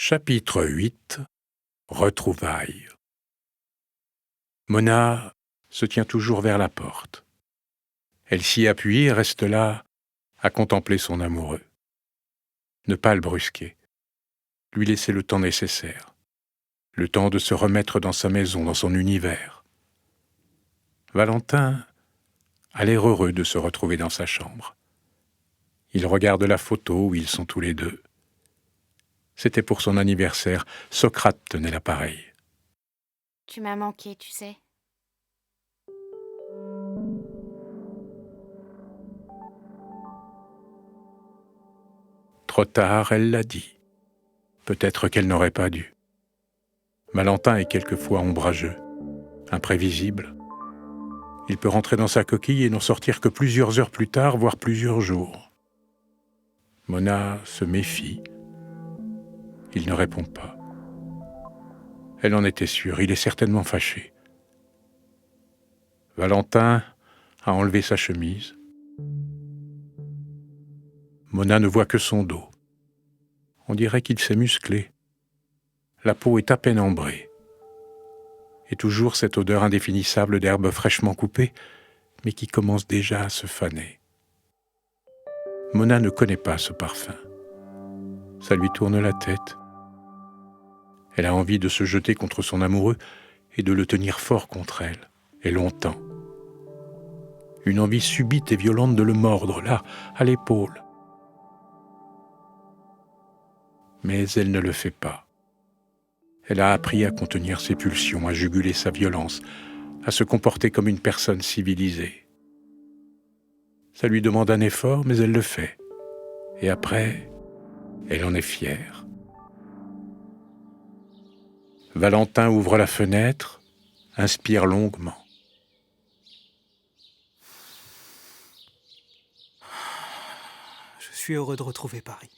Chapitre 8. Retrouvailles. Mona se tient toujours vers la porte. Elle s'y appuie et reste là à contempler son amoureux. Ne pas le brusquer. Lui laisser le temps nécessaire. Le temps de se remettre dans sa maison, dans son univers. Valentin a l'air heureux de se retrouver dans sa chambre. Il regarde la photo où ils sont tous les deux. C'était pour son anniversaire. Socrate tenait l'appareil. Tu m'as manqué, tu sais. Trop tard, elle l'a dit. Peut-être qu'elle n'aurait pas dû. Valentin est quelquefois ombrageux, imprévisible. Il peut rentrer dans sa coquille et n'en sortir que plusieurs heures plus tard, voire plusieurs jours. Mona se méfie. Il ne répond pas. Elle en était sûre, il est certainement fâché. Valentin a enlevé sa chemise. Mona ne voit que son dos. On dirait qu'il s'est musclé. La peau est à peine ambrée. Et toujours cette odeur indéfinissable d'herbe fraîchement coupée, mais qui commence déjà à se faner. Mona ne connaît pas ce parfum. Ça lui tourne la tête. Elle a envie de se jeter contre son amoureux et de le tenir fort contre elle, et longtemps. Une envie subite et violente de le mordre, là, à l'épaule. Mais elle ne le fait pas. Elle a appris à contenir ses pulsions, à juguler sa violence, à se comporter comme une personne civilisée. Ça lui demande un effort, mais elle le fait. Et après, elle en est fière. Valentin ouvre la fenêtre, inspire longuement. Je suis heureux de retrouver Paris.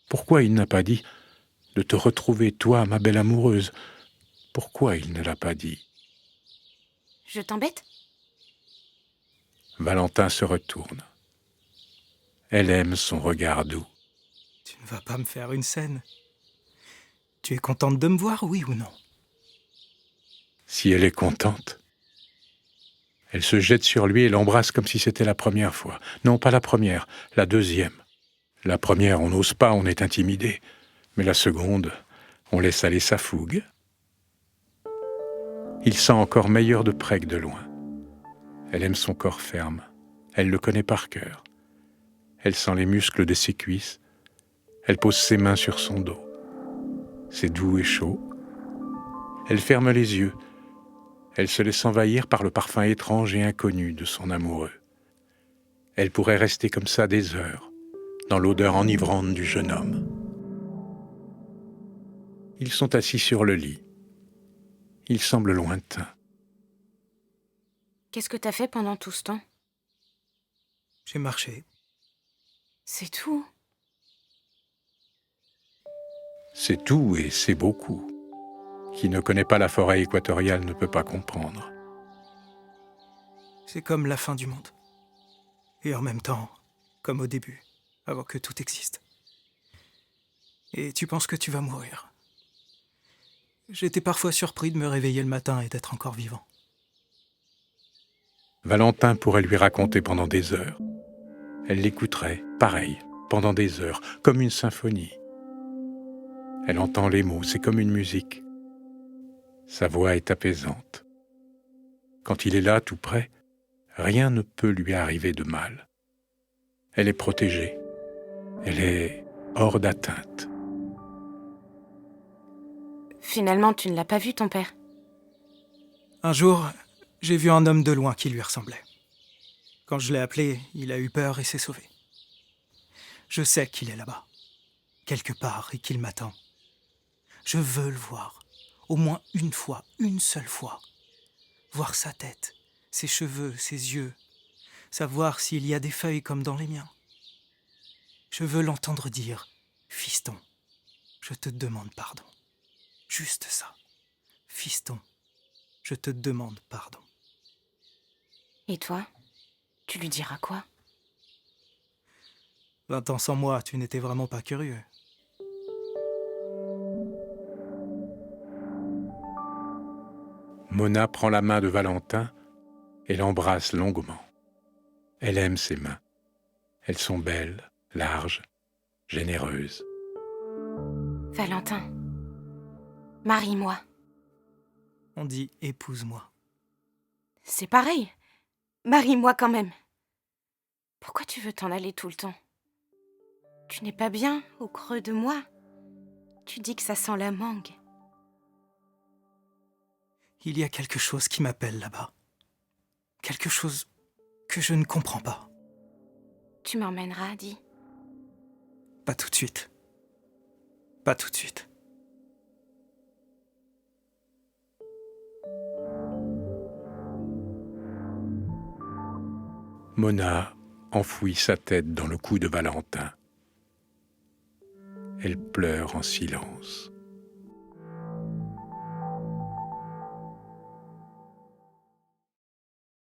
Pourquoi il n'a pas dit de te retrouver, toi, ma belle amoureuse? Pourquoi il ne l'a pas dit? Je t'embête ? Valentin se retourne. Elle aime son regard doux. Tu ne vas pas me faire une scène. Tu es contente de me voir, oui ou non? Si elle est contente. Elle se jette sur lui et l'embrasse comme si c'était la première fois. Non, pas la première, la deuxième. La première, on n'ose pas, on est intimidé. Mais la seconde, on laisse aller sa fougue. Il sent encore meilleur de près que de loin. Elle aime son corps ferme. Elle le connaît par cœur. Elle sent les muscles de ses cuisses. Elle pose ses mains sur son dos. C'est doux et chaud. Elle ferme les yeux. Elle se laisse envahir par le parfum étrange et inconnu de son amoureux. Elle pourrait rester comme ça des heures, dans l'odeur enivrante du jeune homme. Ils sont assis sur le lit. Il semble lointain. Qu'est-ce que t'as fait pendant tout ce temps ? J'ai marché. C'est tout. C'est tout et c'est beaucoup. Qui ne connaît pas la forêt équatoriale ne peut pas comprendre. C'est comme la fin du monde. Et en même temps, comme au début, avant que tout existe. Et tu penses que tu vas mourir. J'étais parfois surpris de me réveiller le matin et d'être encore vivant. Valentin pourrait lui raconter pendant des heures. Elle l'écouterait, pareil, pendant des heures, comme une symphonie. Elle entend les mots, c'est comme une musique. Sa voix est apaisante. Quand il est là, tout près, rien ne peut lui arriver de mal. Elle est protégée. Elle est hors d'atteinte. Finalement, tu ne l'as pas vu, ton père ? Un jour, j'ai vu un homme de loin qui lui ressemblait. Quand je l'ai appelé, il a eu peur et s'est sauvé. Je sais qu'il est là-bas, quelque part, et qu'il m'attend. Je veux le voir, au moins une fois, une seule fois. Voir sa tête, ses cheveux, ses yeux, savoir s'il y a des feuilles comme dans les miens. Je veux l'entendre dire « Fiston, je te demande pardon ». Juste ça. « Fiston, je te demande pardon ». Et toi ? Tu lui diras quoi ? 20 ans sans moi, tu n'étais vraiment pas curieux. Mona prend la main de Valentin et l'embrasse longuement. Elle aime ses mains. Elles sont belles, larges, généreuses. Valentin, marie-moi. On dit « épouse-moi ». C'est pareil. Marie-moi quand même. Pourquoi tu veux t'en aller tout le temps? Tu n'es pas bien au creux de moi? Tu dis que ça sent la mangue. Il y a quelque chose qui m'appelle là-bas. Quelque chose que je ne comprends pas. Tu m'emmèneras, dis. Pas tout de suite. Pas tout de suite. Mona enfouit sa tête dans le cou de Valentin. Elle pleure en silence.